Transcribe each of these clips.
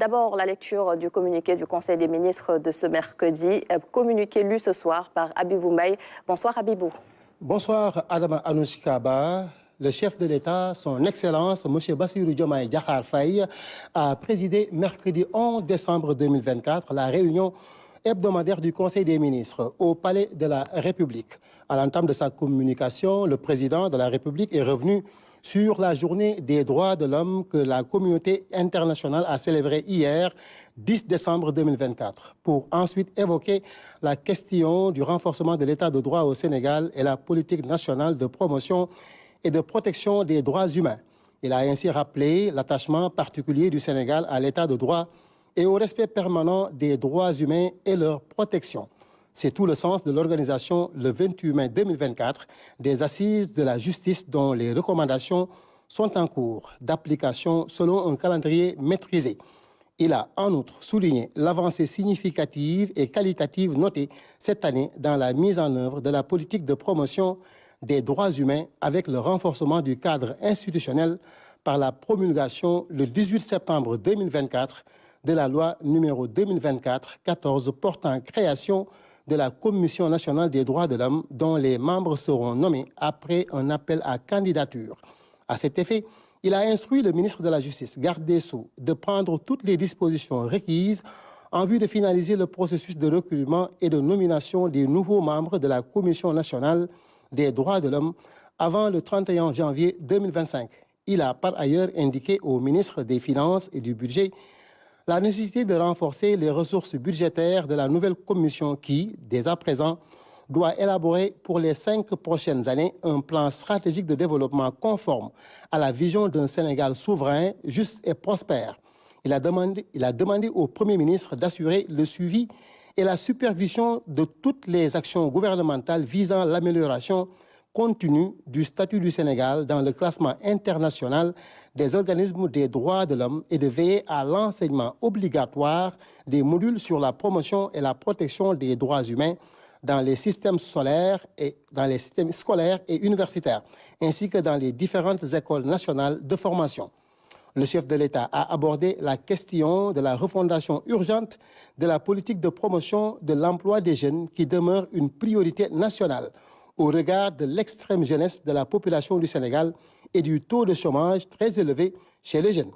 D'abord, la lecture du communiqué du Conseil des ministres de ce mercredi, communiqué lu ce soir par Habibou Mbaye. Bonsoir Habibou. Bonsoir Adama Anouchkaba. Le chef de l'État, son Excellence, M. Bassirou Diomaye Diakhar Faye, a présidé mercredi 11 décembre 2024 la réunion hebdomadaire du Conseil des ministres au Palais de la République. À l'entame de sa communication, le président de la République est revenu sur la journée des droits de l'homme que la communauté internationale a célébrée hier, 10 décembre 2024, pour ensuite évoquer la question du renforcement de l'état de droit au Sénégal et la politique nationale de promotion et de protection des droits humains. Il a ainsi rappelé l'attachement particulier du Sénégal à l'état de droit et au respect permanent des droits humains et leur protection. C'est tout le sens de l'organisation le 28 mai 2024 des Assises de la justice dont les recommandations sont en cours d'application selon un calendrier maîtrisé. Il a en outre souligné l'avancée significative et qualitative notée cette année dans la mise en œuvre de la politique de promotion des droits humains avec le renforcement du cadre institutionnel par la promulgation le 18 septembre 2024 de la loi numéro 2024-14 portant création de la Commission nationale des droits de l'homme dont les membres seront nommés après un appel à candidature. À cet effet, il a instruit le ministre de la Justice, garde des Sceaux, de prendre toutes les dispositions requises en vue de finaliser le processus de recrutement et de nomination des nouveaux membres de la Commission nationale des droits de l'homme avant le 31 janvier 2025. Il a par ailleurs indiqué au ministre des Finances et du Budget la nécessité de renforcer les ressources budgétaires de la nouvelle commission qui, dès à présent, doit élaborer pour les 5 prochaines années un plan stratégique de développement conforme à la vision d'un Sénégal souverain, juste et prospère. Il a demandé au Premier ministre d'assurer le suivi et la supervision de toutes les actions gouvernementales visant l'amélioration continue du statut du Sénégal dans le classement international des organismes des droits de l'homme et de veiller à l'enseignement obligatoire des modules sur la promotion et la protection des droits humains dans les systèmes scolaires et universitaires, ainsi que dans les différentes écoles nationales de formation. Le chef de l'État a abordé la question de la refondation urgente de la politique de promotion de l'emploi des jeunes qui demeure une priorité nationale au regard de l'extrême jeunesse de la population du Sénégal et du taux de chômage très élevé chez les jeunes.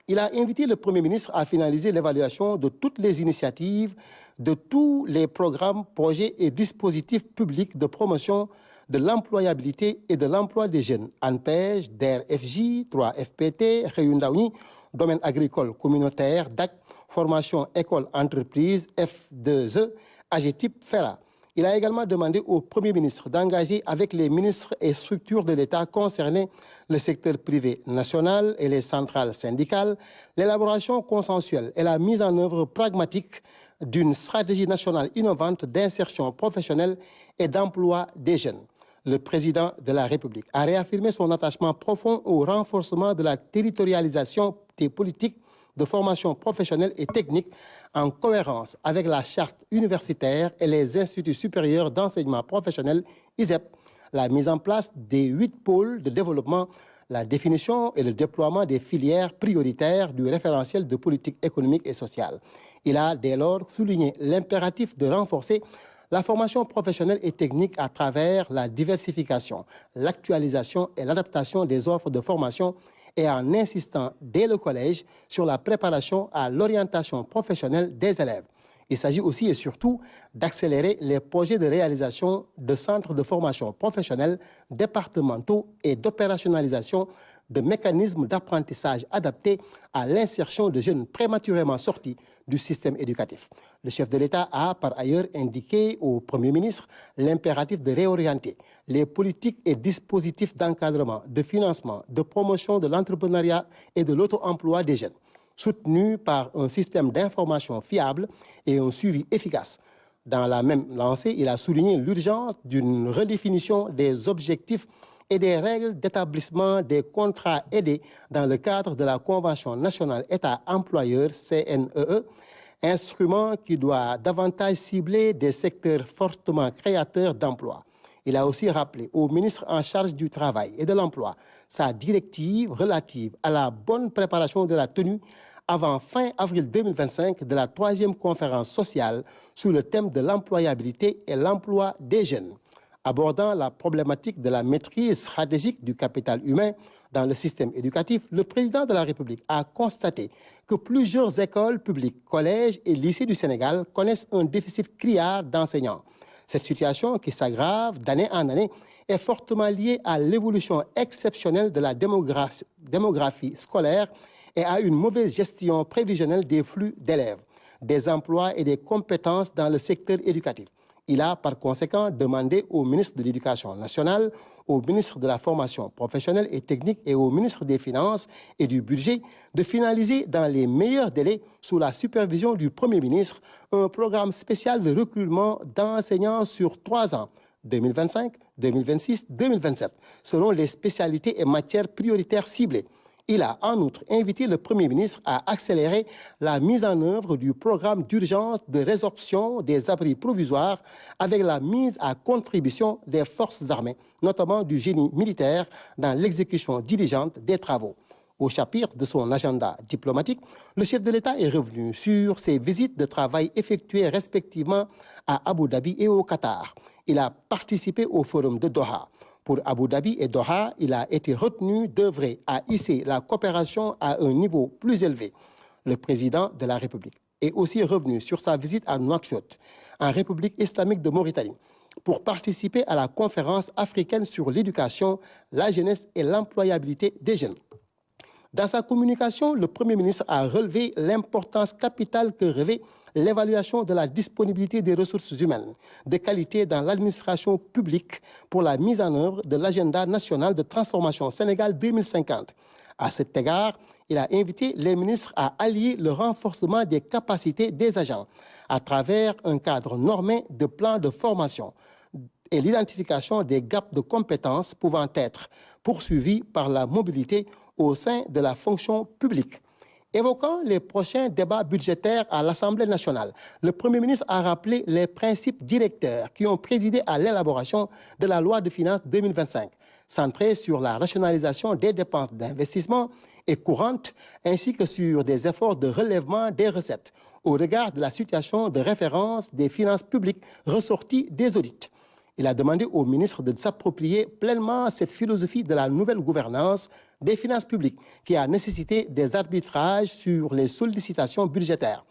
Il a invité le Premier ministre à finaliser l'évaluation de toutes les initiatives, de tous les programmes, projets et dispositifs publics de promotion de l'employabilité et de l'emploi des jeunes, ANPEJ, DER-FJ, 3FPT, Réundaouni, domaine agricole communautaire, DAC, formation école-entreprise, F2E, AGETIP, FERA. Il a également demandé au Premier ministre d'engager avec les ministres et structures de l'État concernés, le secteur privé national et les centrales syndicales, l'élaboration consensuelle et la mise en œuvre pragmatique d'une stratégie nationale innovante d'insertion professionnelle et d'emploi des jeunes. Le président de la République a réaffirmé son attachement profond au renforcement de la territorialisation des politiques de formation professionnelle et technique en cohérence avec la charte universitaire et les instituts supérieurs d'enseignement professionnel, ISEP, la mise en place des 8 pôles de développement, la définition et le déploiement des filières prioritaires du référentiel de politique économique et sociale. Il a dès lors souligné l'impératif de renforcer la formation professionnelle et technique à travers la diversification, l'actualisation et l'adaptation des offres de formation et en insistant dès le collège sur la préparation à l'orientation professionnelle des élèves. Il s'agit aussi et surtout d'accélérer les projets de réalisation de centres de formation professionnelle départementaux et d'opérationnalisation de mécanismes d'apprentissage adaptés à l'insertion de jeunes prématurément sortis du système éducatif. Le chef de l'État a par ailleurs indiqué au Premier ministre l'impératif de réorienter les politiques et dispositifs d'encadrement, de financement, de promotion de l'entrepreneuriat et de l'auto-emploi des jeunes, soutenus par un système d'information fiable et un suivi efficace. Dans la même lancée, il a souligné l'urgence d'une redéfinition des objectifs et des règles d'établissement des contrats aidés dans le cadre de la Convention nationale État-employeur CNEE, instrument qui doit davantage cibler des secteurs fortement créateurs d'emplois. Il a aussi rappelé au ministre en charge du Travail et de l'Emploi sa directive relative à la bonne préparation de la tenue avant fin avril 2025 de la 3e conférence sociale sur le thème de l'employabilité et l'emploi des jeunes. Abordant la problématique de la maîtrise stratégique du capital humain dans le système éducatif, le président de la République a constaté que plusieurs écoles publiques, collèges et lycées du Sénégal connaissent un déficit criard d'enseignants. Cette situation, qui s'aggrave d'année en année, est fortement liée à l'évolution exceptionnelle de la démographie scolaire et à une mauvaise gestion prévisionnelle des flux d'élèves, des emplois et des compétences dans le secteur éducatif. Il a par conséquent demandé au ministre de l'Éducation nationale, au ministre de la Formation professionnelle et technique et au ministre des Finances et du Budget de finaliser dans les meilleurs délais, sous la supervision du Premier ministre, un programme spécial de recrutement d'enseignants sur 3 ans, 2025, 2026, 2027, selon les spécialités et matières prioritaires ciblées. Il a en outre invité le Premier ministre à accélérer la mise en œuvre du programme d'urgence de résorption des abris provisoires avec la mise à contribution des forces armées, notamment du génie militaire, dans l'exécution diligente des travaux. Au chapitre de son agenda diplomatique, le chef de l'État est revenu sur ses visites de travail effectuées respectivement à Abu Dhabi et au Qatar. Il a participé au forum de Doha. Pour Abu Dhabi et Doha, il a été retenu d'œuvrer à hisser la coopération à un niveau plus élevé. Le président de la République est aussi revenu sur sa visite à Nouakchott, en République islamique de Mauritanie, pour participer à la conférence africaine sur l'éducation, la jeunesse et l'employabilité des jeunes. Dans sa communication, le Premier ministre a relevé l'importance capitale que revêt l'évaluation de la disponibilité des ressources humaines de qualité dans l'administration publique pour la mise en œuvre de l'agenda national de transformation Sénégal 2050. À cet égard, il a invité les ministres à allier le renforcement des capacités des agents à travers un cadre normé de plans de formation et l'identification des gaps de compétences pouvant être poursuivis par la mobilité au sein de la fonction publique. Évoquant les prochains débats budgétaires à l'Assemblée nationale, le Premier ministre a rappelé les principes directeurs qui ont présidé à l'élaboration de la loi de finances 2025, centrée sur la rationalisation des dépenses d'investissement et courantes, ainsi que sur des efforts de relèvement des recettes, au regard de la situation de référence des finances publiques ressorties des audits. Il a demandé au ministre de s'approprier pleinement cette philosophie de la nouvelle gouvernance des finances publiques qui a nécessité des arbitrages sur les sollicitations budgétaires.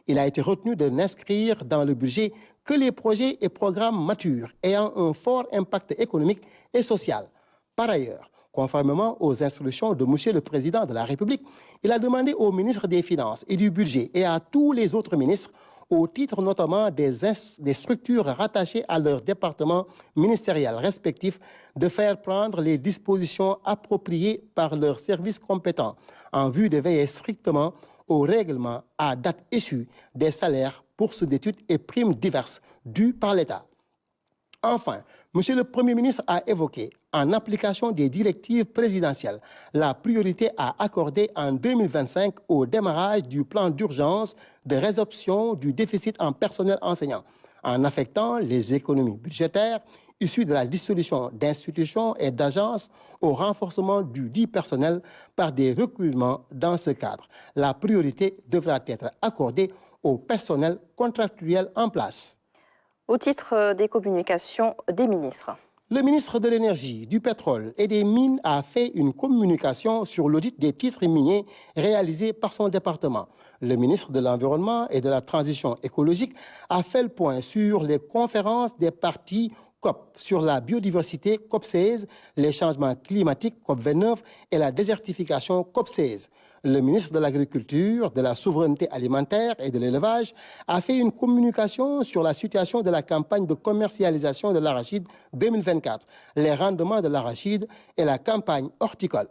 Il a été retenu de n'inscrire dans le budget que les projets et programmes matures ayant un fort impact économique et social. Par ailleurs, conformément aux instructions de M. le Président de la République, il a demandé au ministre des Finances et du Budget et à tous les autres ministres, au titre notamment des structures rattachées à leur département ministériel respectif, de faire prendre les dispositions appropriées par leurs services compétents en vue de veiller strictement au règlement à date échue des salaires, bourses d'études et primes diverses dues par l'État. Enfin, M. le Premier ministre a évoqué, en application des directives présidentielles, la priorité à accorder en 2025 au démarrage du plan d'urgence de résorption du déficit en personnel enseignant, en affectant les économies budgétaires issues de la dissolution d'institutions et d'agences au renforcement du dit personnel par des recrutements dans ce cadre. La priorité devra être accordée au personnel contractuel en place. Au titre des communications des ministres. Le ministre de l'Énergie, du Pétrole et des Mines a fait une communication sur l'audit des titres miniers réalisé par son département. Le ministre de l'Environnement et de la Transition écologique a fait le point sur les conférences des parties COP sur la biodiversité COP16, les changements climatiques COP29 et la désertification COP16. Le ministre de l'Agriculture, de la Souveraineté alimentaire et de l'Élevage a fait une communication sur la situation de la campagne de commercialisation de l'arachide 2024, les rendements de l'arachide et la campagne horticole.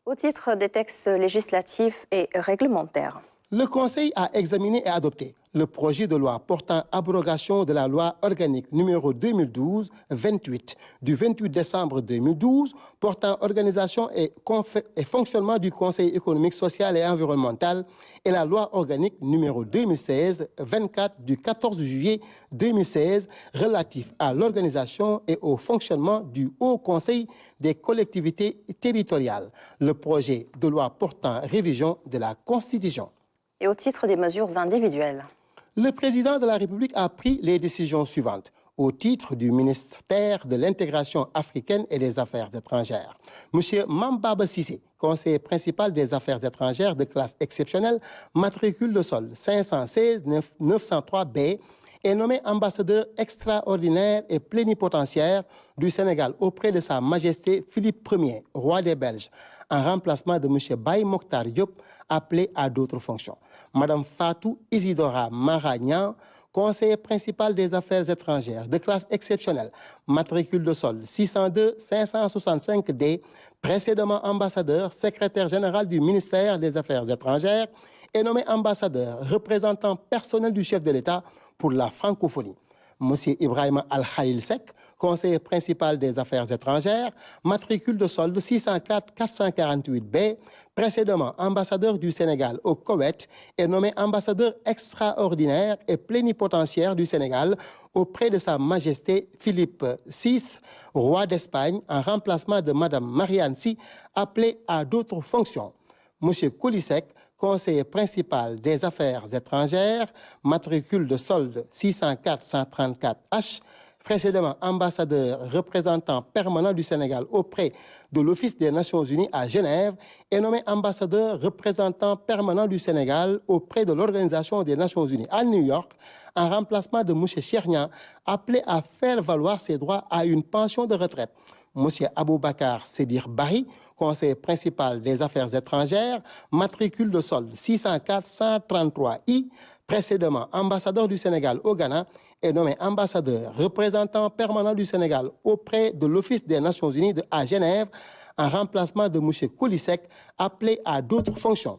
Au titre des textes législatifs et réglementaires. Le Conseil a examiné et adopté le projet de loi portant abrogation de la loi organique numéro 2012-28 du 28 décembre 2012 portant organisation et fonctionnement du Conseil économique, social et environnemental et la loi organique numéro 2016-24 du 14 juillet 2016 relatif à l'organisation et au fonctionnement du Haut Conseil des collectivités territoriales. Le projet de loi portant révision de la Constitution. Et au titre des mesures individuelles. Le président de la République a pris les décisions suivantes au titre du ministère de l'Intégration africaine et des Affaires étrangères. M. Mambaba Cissé, conseiller principal des Affaires étrangères de classe exceptionnelle, matricule de solde 516-903B, est nommé ambassadeur extraordinaire et plénipotentiaire du Sénégal auprès de Sa Majesté Philippe Ier, roi des Belges, en remplacement de M. Baye Mokhtar Diop, appelé à d'autres fonctions. Mme Fatou Isidora Maragnan, conseiller principal des Affaires étrangères de classe exceptionnelle, matricule de solde 602-565D, précédemment ambassadeur, secrétaire général du ministère des Affaires étrangères, est nommé ambassadeur, représentant personnel du chef de l'État pour la francophonie. M. Ibrahim Al-Khalil Sek, conseiller principal des Affaires étrangères, matricule de solde 604-448B, précédemment ambassadeur du Sénégal au Koweït, est nommé ambassadeur extraordinaire et plénipotentiaire du Sénégal auprès de Sa Majesté Philippe VI, roi d'Espagne, en remplacement de Mme Marianne Sy, appelée à d'autres fonctions. M. Koulisek, conseiller principal des Affaires étrangères, matricule de solde 604-134H, précédemment ambassadeur représentant permanent du Sénégal auprès de l'Office des Nations Unies à Genève, est nommé ambassadeur représentant permanent du Sénégal auprès de l'Organisation des Nations Unies à New York, en remplacement de M. Chernian, appelé à faire valoir ses droits à une pension de retraite. M. Aboubakar Sédir Bari, conseiller principal des Affaires étrangères, matricule de solde 604-133I, précédemment ambassadeur du Sénégal au Ghana, est nommé ambassadeur représentant permanent du Sénégal auprès de l'Office des Nations Unies à Genève, en remplacement de M. Koulisek, appelé à d'autres fonctions.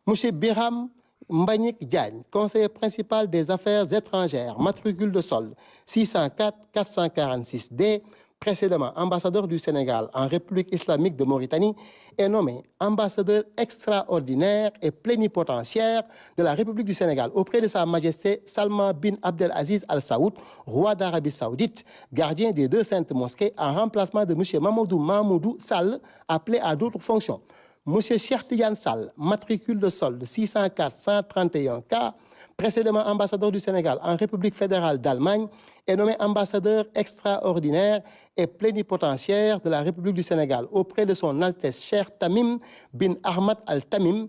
M. Biram Mbagnik Diagne, conseiller principal des Affaires étrangères, matricule de solde 604-446D, précédemment ambassadeur du Sénégal en République islamique de Mauritanie, est nommé ambassadeur extraordinaire et plénipotentiaire de la République du Sénégal auprès de Sa Majesté Salman bin Abdelaziz Al Saoud, roi d'Arabie Saoudite, gardien des deux saintes mosquées, en remplacement de M. Mamadou Mahmoudou Sall, appelé à d'autres fonctions. M. Cheikh Tidiane Sall, matricule de solde 604-131K, précédemment ambassadeur du Sénégal en République fédérale d'Allemagne, est nommé ambassadeur extraordinaire et plénipotentiaire de la République du Sénégal auprès de son Altesse Cheikh Tamim bin Ahmad Al Tamim,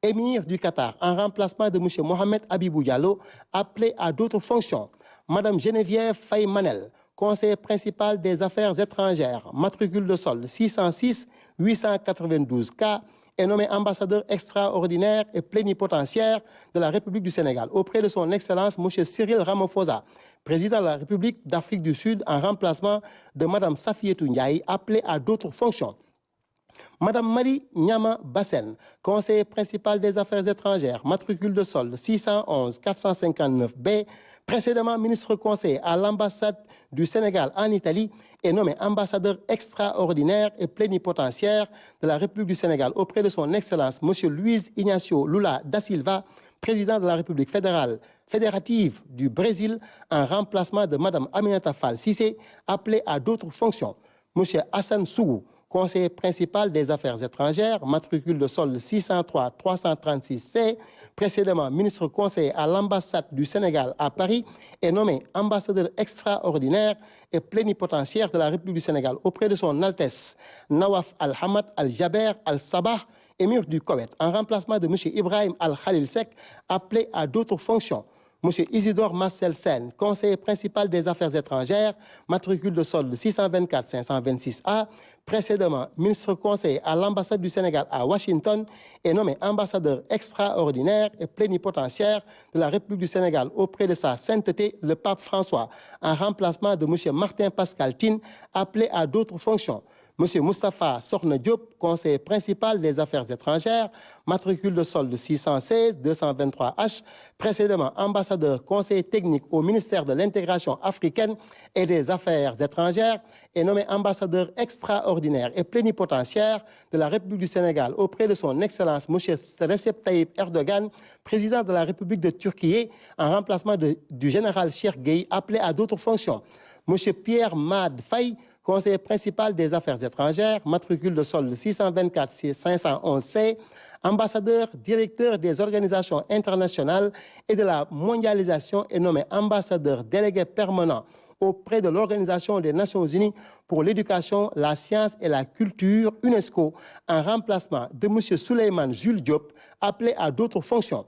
émir du Qatar, en remplacement de M. Mohamed Abibou Diallo, appelé à d'autres fonctions. Mme Geneviève Faye Manel, conseiller principal des Affaires étrangères, matricule de solde 606-892K, est nommé ambassadeur extraordinaire et plénipotentiaire de la République du Sénégal auprès de son Excellence M. Cyril Ramaphosa, président de la République d'Afrique du Sud, en remplacement de Mme Safietou Ndiaye, appelée à d'autres fonctions. Mme Marie Nyama Bassen, conseiller principal des Affaires étrangères, matricule de solde 611-459B, précédemment ministre conseiller à l'ambassade du Sénégal en Italie, est nommé ambassadeur extraordinaire et plénipotentiaire de la République du Sénégal auprès de son Excellence M. Luiz Inácio Lula da Silva, président de la République fédérative du Brésil, en remplacement de Mme Aminata Fall Cissé, appelée à d'autres fonctions. M. Hassan Sougou, conseiller principal des Affaires étrangères, matricule de solde 603-336C, précédemment ministre conseiller à l'ambassade du Sénégal à Paris, est nommé ambassadeur extraordinaire et plénipotentiaire de la République du Sénégal auprès de son Altesse Nawaf Al-Hamad Al-Jaber Al-Sabah, émir du Koweït, en remplacement de M. Ibrahim Al-Khalil Sek, appelé à d'autres fonctions. M. Isidore Marcel Sen, conseiller principal des Affaires étrangères, matricule de solde 624-526A, précédemment ministre conseiller à l'ambassade du Sénégal à Washington, est nommé ambassadeur extraordinaire et plénipotentiaire de la République du Sénégal auprès de Sa Sainteté le Pape François, en remplacement de M. Martin Pascal Tine, appelé à d'autres fonctions. M. Moustapha Sokhna Diop, conseiller principal des affaires étrangères, matricule de solde 616-223H, précédemment ambassadeur conseiller technique au ministère de l'intégration africaine et des affaires étrangères, est nommé ambassadeur extraordinaire et plénipotentiaire de la République du Sénégal auprès de son Excellence M. Recep Tayyip Erdogan, président de la République de Turquie, en remplacement du général Cheikh Gueye, appelé à d'autres fonctions. M. Pierre Mad Faye, conseiller principal des affaires étrangères, matricule de solde 624-511C, ambassadeur, directeur des organisations internationales et de la mondialisation, est nommé ambassadeur délégué permanent auprès de l'Organisation des Nations Unies pour l'éducation, la science et la culture, UNESCO, en remplacement de M. Souleymane Jules Diop, appelé à d'autres fonctions.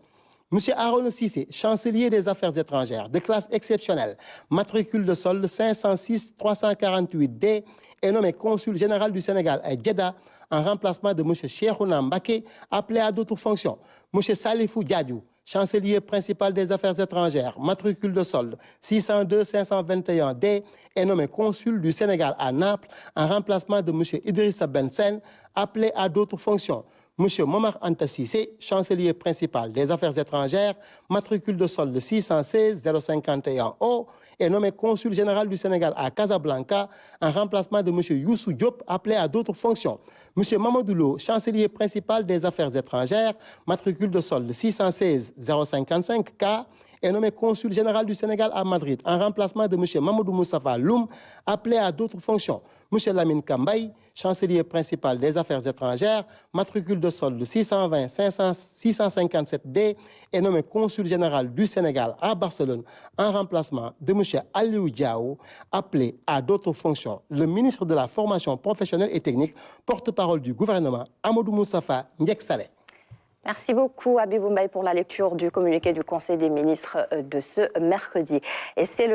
M. Aaron Cissé, chancelier des affaires étrangères, de classe exceptionnelle, matricule de solde 506-348D, est nommé consul général du Sénégal à Jeddah, en remplacement de M. Cheikhouna Mbaké, appelé à d'autres fonctions. M. Salifou Diadiou, chancelier principal des affaires étrangères, matricule de solde 602-521D, est nommé consul du Sénégal à Naples, en remplacement de M. Idrissa Bensen, appelé à d'autres fonctions. M. Momar Anta Cissé, chancelier principal des affaires étrangères, matricule de solde 616-051O, est nommé consul général du Sénégal à Casablanca, en remplacement de M. Youssou Diop, appelé à d'autres fonctions. M. Mamadou Lo, chancelier principal des affaires étrangères, matricule de solde 616-055K, est nommé consul général du Sénégal à Madrid, en remplacement de M. Mamadou Moustapha Loum, appelé à d'autres fonctions. M. Lamine Kambaye, chancelier principal des affaires étrangères, matricule de solde 620-657D, est nommé consul général du Sénégal à Barcelone, en remplacement de M. Aliou Diao, appelé à d'autres fonctions. Le ministre de la Formation professionnelle et technique, porte-parole du gouvernement, Amadou Moustapha Ndiek Saleh. Merci beaucoup, Habibou Mbaye, pour la lecture du communiqué du Conseil des ministres de ce mercredi. Et c'est le